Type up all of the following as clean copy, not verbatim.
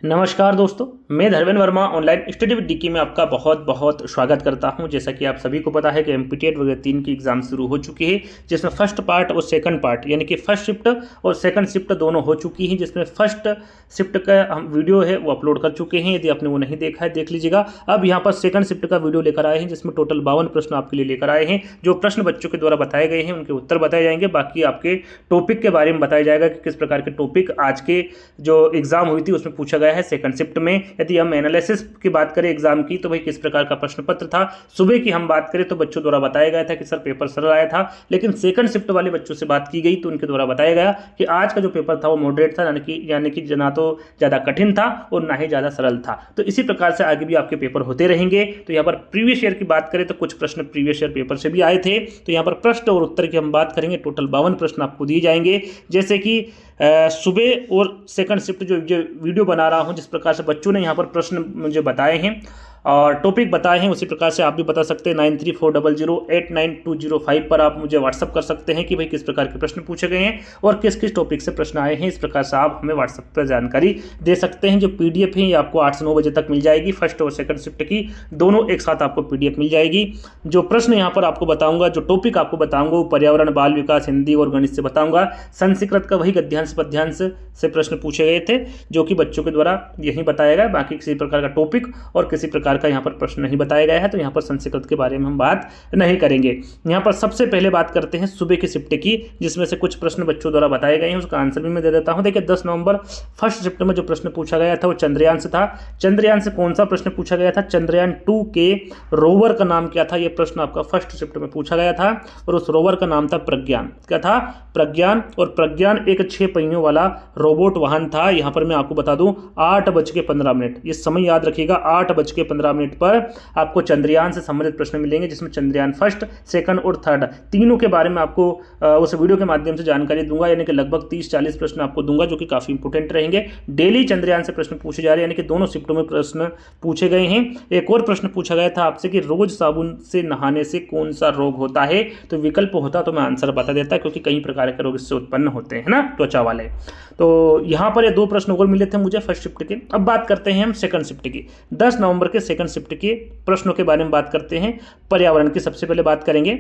नमस्कार दोस्तों, मैं Dharmendra Verma online study with DK में आपका बहुत बहुत स्वागत करता हूं। जैसा कि आप सभी को पता है कि एमपीटीएट वगैरह 3 की एग्जाम शुरू हो चुकी है, जिसमें फर्स्ट पार्ट और सेकंड पार्ट यानी कि फर्स्ट शिफ्ट और सेकंड शिफ्ट दोनों हो चुकी हैं। जिसमें फर्स्ट शिफ्ट का हम वीडियो है वो अपलोड कर चुके हैं, यदि आपने वो नहीं देखा है देख लीजिएगा। अब यहाँ पर सेकंड शिफ्ट का वीडियो लेकर आए हैं, जिसमें टोटल 52 प्रश्न आपके लिए लेकर आए हैं। जो प्रश्न बच्चों के द्वारा बताए गए हैं उनके उत्तर बताए जाएंगे, बाकी आपके टॉपिक के बारे में बताया जाएगा कि किस प्रकार के टॉपिक आज के जो एग्जाम हुई थी उसमें पूछा गया है सेकंड शिफ्ट में। यदि हम एनालिसिस की बात करें एग्जाम की, तो भाई किस प्रकार का प्रश्न पत्र था। सुबह की हम बात करें तो बच्चों द्वारा बताया गया था कि सर पेपर सरल आया था, लेकिन सेकंड शिफ्ट वाले बच्चों से बात की गई तो उनके द्वारा बताया गया कि आज का जो पेपर था वो मॉडरेट था, यानी कि ना तो ज़्यादा कठिन था और ना ही ज़्यादा सरल था। तो इसी प्रकार से आगे भी आपके पेपर होते रहेंगे। तो यहाँ पर प्रीवियस ईयर की बात करें तो कुछ प्रश्न प्रीवियस ईयर पेपर से भी आए थे। तो यहाँ पर प्रश्न और उत्तर की हम बात करेंगे। टोटल 52 प्रश्न आपको दिए जाएंगे। जैसे कि सुबह और सेकंड शिफ्ट जो वीडियो बना रहा हूं, जिस प्रकार से बच्चों ने यहाँ पर प्रश्न मुझे बताए हैं और टॉपिक बताए हैं, उसी प्रकार से आप भी बता सकते हैं। 9340089205 पर आप मुझे व्हाट्सअप कर सकते हैं कि भाई किस प्रकार के प्रश्न पूछे गए हैं और किस किस टॉपिक से प्रश्न आए हैं। इस प्रकार से आप हमें व्हाट्सअप पर जानकारी दे सकते हैं। जो पीडीएफ है ये आपको 8 से 9 बजे तक मिल जाएगी। फर्स्ट और सेकंड शिफ्ट की दोनों एक साथ आपको पीडीएफ मिल जाएगी। जो प्रश्न यहाँ पर आपको बताऊंगा, जो टॉपिक आपको बताऊंगा, वो पर्यावरण, बाल विकास, हिंदी और गणित से बताऊंगा। संस्कृत का वही गद्यांश पद्यांश से प्रश्न पूछे गए थे, जो कि बच्चों के द्वारा यही बताया गया। बाकी किसी प्रकार का टॉपिक और किसी प्रकार का यहाँ पर प्रश्न नहीं बताया गया है, तो यहाँ पर संस्कृत के बारे में हम बात नहीं करेंगे। यहाँ पर सबसे पहले बात करते हैं सुबह की शिफ्ट की, जिसमें से कुछ प्रश्न बच्चों द्वारा बताए गए हैं, उसका आंसर भी मैं दे देता हूँ। देखिए 10 नवंबर फर्स्ट शिफ्ट में जो प्रश्न पूछा गया था वो चंद्रयान से था। चंद्रयान से कौन सा प्रश्न पूछा गया था? चंद्रयान 2 के रोवर का नाम क्या था? यह प्रश्न आपका फर्स्ट शिफ्ट में पूछा गया था और उस रोवर का नाम था प्रज्ञान। क्या था? प्रज्ञान। और प्रज्ञान एक 6 पहियों वाला रोबोट वाहन था। यहाँ पर मैं आपको बता दूं 8:15, ये समय याद रखिएगा, 8:15 पर आपको चंद्रयान से संबंधित प्रश्न मिलेंगे, जिसमें चंद्रयान फर्स्ट, सेकंड और थर्ड तीनों के बारे में आपको उस वीडियो के माध्यम से जानकारी दूंगा। यानी कि लगभग 30-40 प्रश्न आपको दूंगा, जो कि काफी इंपोर्टेंट रहेंगे। डेली चंद्रयान से प्रश्न पूछे जा रहे हैं, यानी कि दोनों शिफ्टों में प्रश्न पूछे गए हैं। एक और प्रश्न पूछा गया था आपसे कि रोज साबुन से नहाने से कौन सा रोग होता है? तो विकल्प होता तो मैं आंसर बता देता, क्योंकि कई प्रकार के रोग इससे उत्पन्न होते हैं ना, त्वचा वाले। तो यहाँ पर ये 2 प्रश्न और मिले थे मुझे फर्स्ट शिफ्ट के। अब बात करते हैं हम सेकंड शिफ्ट की। 10 नवंबर के सेकंड शिफ्ट के प्रश्नों के बारे में बात करते हैं। पर्यावरण की सबसे पहले बात करेंगे।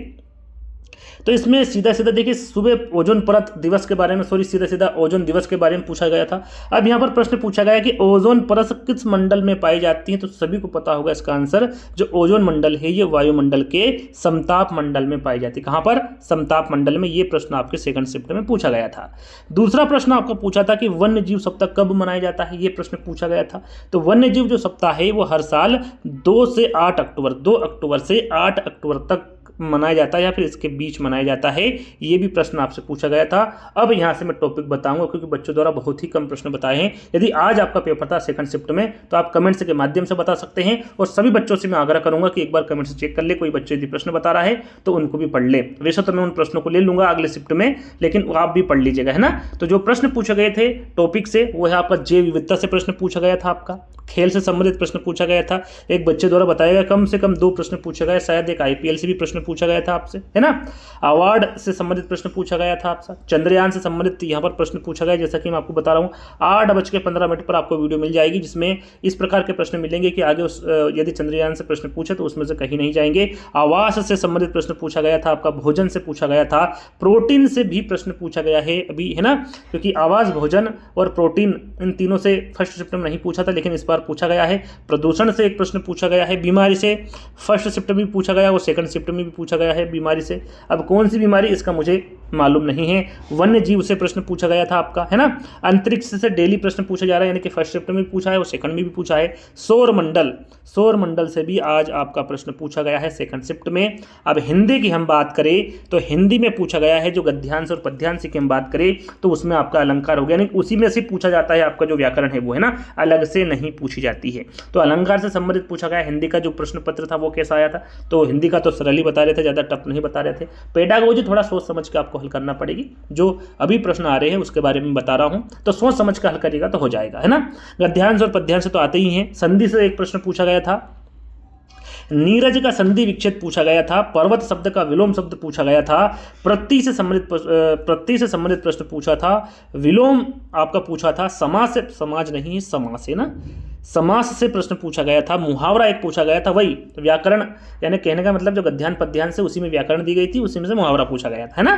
तो इसमें सीधा सीधा देखिए सुबह ओजोन परत दिवस के बारे में, सीधा सीधा ओजोन दिवस के बारे में पूछा गया था। अब यहाँ पर प्रश्न पूछा गया कि ओजोन परत किस मंडल में पाई जाती है? तो सभी को पता होगा इसका आंसर। जो ओजोन मंडल है ये वायुमंडल के समताप मंडल में पाई जाती है। कहां पर? समताप मंडल में। ये प्रश्न आपके सेकंड शिफ्ट में पूछा गया था। दूसरा प्रश्न आपको पूछा था कि वन्य जीव सप्ताह कब मनाया जाता है? ये प्रश्न पूछा गया था। तो वन्य जीव जो सप्ताह है वो हर साल 2 से 8 अक्टूबर 2 अक्टूबर से 8 अक्टूबर तक मनाया जाता है, या फिर इसके बीच मनाया जाता है। ये भी प्रश्न आपसे पूछा गया था। अब यहां से मैं टॉपिक बताऊंगा, क्योंकि बच्चों द्वारा बहुत ही कम प्रश्न बताए हैं। यदि आज आपका पेपर था सेकंड शिफ्ट में, तो आप कमेंट्स के माध्यम से बता सकते हैं। और सभी बच्चों से मैं आग्रह करूंगा कि एक बार कमेंट से चेक कर ले, कोई बच्चे यदि प्रश्न बता रहा है तो उनको भी पढ़ ले। वैसे तो मैं उन प्रश्नों को ले लूंगा अगले शिफ्ट में, लेकिन आप भी पढ़ लीजिएगा, है ना। तो जो प्रश्न पूछे गए थे टॉपिक से, वो है आपका जैव विविधता से प्रश्न पूछा गया था। आपका खेल से संबंधित प्रश्न पूछा गया था। एक बच्चे द्वारा बताया गया, कम से कम 2 प्रश्न पूछा गया। शायद एक आईपीएल से भी प्रश्न पूछा गया था आपसे, है ना। अवार्ड से संबंधित प्रश्न पूछा गया था आपसे। चंद्रयान से संबंधित यहाँ पर प्रश्न पूछा गया, जैसा कि मैं आपको बता रहा हूँ। 8:15 पर आपको वीडियो मिल जाएगी, जिसमें इस प्रकार के प्रश्न मिलेंगे कि आगे यदि चंद्रयान से प्रश्न पूछे तो उसमें से कहीं नहीं जाएंगे। आवास से संबंधित प्रश्न पूछा गया था आपका। भोजन से पूछा गया था। प्रोटीन से भी प्रश्न पूछा गया है अभी, है ना, क्योंकि आवास, भोजन और प्रोटीन इन तीनों से फर्स्ट शिफ्ट में नहीं पूछा था, लेकिन इस बार पूछा गया है। प्रदूषण से एक प्रश्न पूछा गया है। बीमारी से फर्स्ट शिफ्ट में भी पूछा गया और सेकंड शिफ्ट में भी पूछा गया है बीमारी से। अब कौन सी बीमारी इसका मुझे मालूम नहीं है। वन्य जीव से प्रश्न पूछा गया था आपका, है ना। अंतरिक्ष से डेली प्रश्न पूछा जा रहा है, यानी कि फर्स्ट शिफ्ट में भी पूछा है और सेकंड में भी पूछा है। सौर मंडल से भी आज आपका प्रश्न पूछा गया है सेकंड शिफ्ट में। अब हिंदी की हम बात करें तो हिंदी में पूछा गया है, जो गद्यांश और पद्यांश की हम बात करें तो उसमें आपका अलंकार हो गया, यानी उसी में से पूछा जाता है। आपका जो व्याकरण है वो, है ना, अलग से नहीं पूछी जाती है। तो अलंकार से संबंधित पूछा गया। हिंदी का जो प्रश्न पत्र था वो कैसा आया था? तो हिंदी का तो सरल ही बता रहे थे, ज़्यादा टफ नहीं बता रहे थे। पेडागोजी थोड़ा सोच समझ के आपको हल करना पड़ेगी। जो अभी प्रश्न आ रहे हैं उसके बारे में बता रहा हूं, तो सोच समझ के हल करिएगा तो हो जाएगा, है ना। गद्यांश और पद्यांश तो आते ही हैं। संधि से एक प्रश्न पूछा गया था। नीरज का संधि विच्छेद पूछा गया था, पर्वत शब्द का विलोम शब्द पूछा गया था, प्रत्यय से संबंधित प्रश्न पूछा था, विलोम आपका पूछा था, समास से, समाज नहीं है समास है ना, समास से प्रश्न पूछा गया था, मुहावरा एक पूछा गया था, वही व्याकरण, यानी कहने का मतलब जो गद्यान पद्यान से उसी में व्याकरण दी गई थी, उसी में से मुहावरा पूछा गया था, है ना।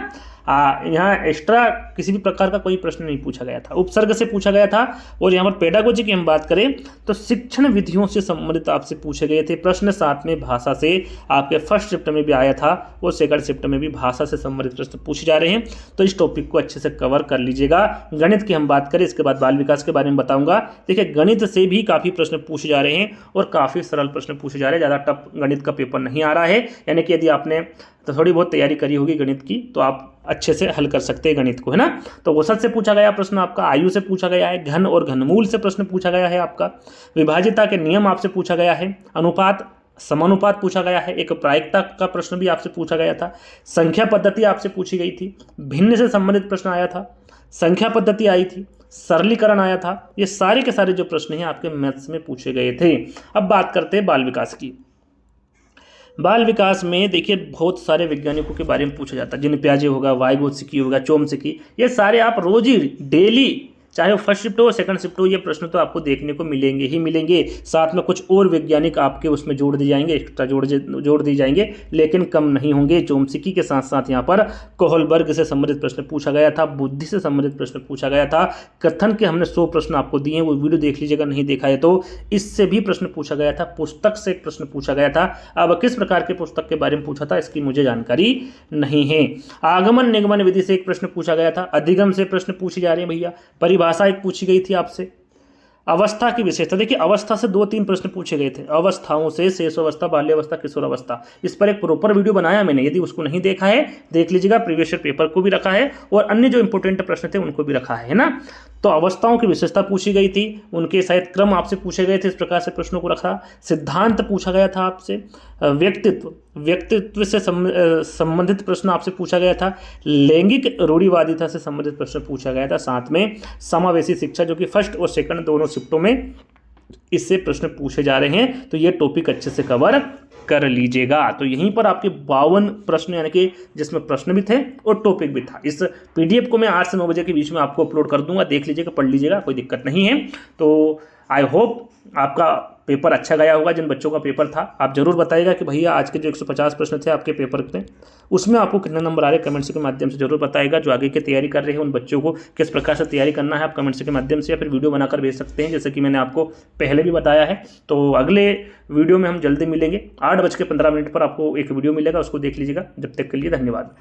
यहाँ एक्स्ट्रा किसी भी प्रकार का कोई प्रश्न नहीं पूछा गया था। उपसर्ग से पूछा गया था। और यहाँ पर पेडागोजी की हम बात करें तो शिक्षण विधियों से संबंधित आपसे पूछे गए थे प्रश्न। साथ में भाषा से आपके फर्स्ट शिफ्ट में भी आया था और सेकंड शिफ्ट में भी भाषा से संबंधित प्रश्न पूछे जा रहे हैं, तो इस टॉपिक को अच्छे से कवर कर लीजिएगा। गणित की हम बात करें, इसके बाद बाल विकास के बारे में बताऊंगा। देखिए, गणित से भी काफ़ी प्रश्न पूछे जा रहे हैं और काफ़ी सरल प्रश्न पूछे जा रहे हैं, ज़्यादा टफ गणित का पेपर नहीं आ रहा है। यानी कि यदि आपने तो थोड़ी बहुत तैयारी करी होगी गणित की तो आप अच्छे से हल कर सकते हैं गणित को, है ना। तो औसत से पूछा गया प्रश्न आपका, आयु से पूछा गया है, घन और घनमूल से प्रश्न पूछा गया है आपका, विभाज्यता के नियम आपसे पूछा गया है, अनुपात समानुपात पूछा गया है, एक प्रायिकता का प्रश्न भी आपसे पूछा गया था, संख्या पद्धति आपसे पूछी गई थी, भिन्न से संबंधित प्रश्न आया था, संख्या पद्धति आई थी, सरलीकरण आया था। ये सारे के सारे जो प्रश्न हैं आपके मैथ्स में पूछे गए थे। अब बात करते हैं बाल विकास की। बाल विकास में देखिए बहुत सारे वैज्ञानिकों के बारे में पूछा जाता है, जिन प्याजे होगा, वाइगोत्स्की होगा, चोम्स्की, ये सारे आप रोज ही डेली, चाहे वो फर्स्ट शिफ्ट हो सेकंड शिफ्ट हो, ये प्रश्न तो आपको देखने को मिलेंगे ही मिलेंगे। साथ में कुछ और वैज्ञानिक आपके उसमें जोड़ दिए जाएंगे, एक्स्ट्रा जोड़ दिए जाएंगे, लेकिन कम नहीं होंगे। चोम्स्की के साथ साथ यहाँ पर कोहलबर्ग से संबंधित प्रश्न पूछा गया था, बुद्धि से संबंधित प्रश्न पूछा गया था, कथन के हमने 100 प्रश्न आपको दिए हैं, वो वीडियो देख लीजिएगा नहीं देखा है तो। इससे भी प्रश्न पूछा गया था, पुस्तक से एक प्रश्न पूछा गया था। अब किस प्रकार के पुस्तक के बारे में पूछा था इसकी मुझे जानकारी नहीं है। आगमन निगमन विधि से एक प्रश्न पूछा गया था, अधिगम से प्रश्न पूछे जा रहे हैं भैया, भाषा एक पूछी गई थी आपसे, अवस्था की विशेषता। देखिए, अवस्था से 2-3 प्रश्न पूछे गए थे, अवस्थाओं से शेषावस्था, बाल्यावस्था, किशोरावस्था। इस पर एक प्रॉपर वीडियो बनाया मैंने, यदि उसको नहीं देखा है देख लीजिएगा। प्रीवियस ईयर पेपर को भी रखा है और अन्य जो इंपॉर्टेंट प्रश्न थे उनको भी रखा है ना। तो अवस्थाओं की विशेषता पूछी गई थी, उनके शायद क्रम आपसे पूछे गए थे, इस प्रकार से प्रश्नों को रखा। सिद्धांत पूछा गया था आपसे, व्यक्तित्व से संबंधित प्रश्न आपसे पूछा गया था, लैंगिक रूढ़िवादिता से संबंधित प्रश्न पूछा गया था। साथ में समावेशी शिक्षा, जो कि फर्स्ट और सेकंड दोनों शिफ्टों में इससे प्रश्न पूछे जा रहे हैं, तो ये टॉपिक अच्छे से कवर कर लीजिएगा। तो यहीं पर आपके 52 प्रश्न, यानी कि जिसमें प्रश्न भी थे और टॉपिक भी था। इस पीडीएफ को मैं 8 से 9 बजे के बीच में आपको अपलोड कर दूंगा, देख लीजिएगा, पढ़ लीजिएगा, कोई दिक्कत नहीं है। तो आई होप आपका पेपर अच्छा गया होगा। जिन बच्चों का पेपर था आप जरूर बताइएगा कि भैया आज के जो 150 प्रश्न थे आपके पेपर में, उसमें आपको कितने नंबर आ रहे, कमेंट्स के माध्यम से जरूर बताइएगा। जो आगे की तैयारी कर रहे हैं उन बच्चों को किस प्रकार से तैयारी करना है, आप कमेंट्स के माध्यम से या फिर वीडियो बनाकर भेज सकते हैं, जैसे कि मैंने आपको पहले भी बताया है। तो अगले वीडियो में हम जल्दी मिलेंगे, 8:15 पर आपको एक वीडियो मिलेगा, उसको देख लीजिएगा। जब तक के लिए धन्यवाद।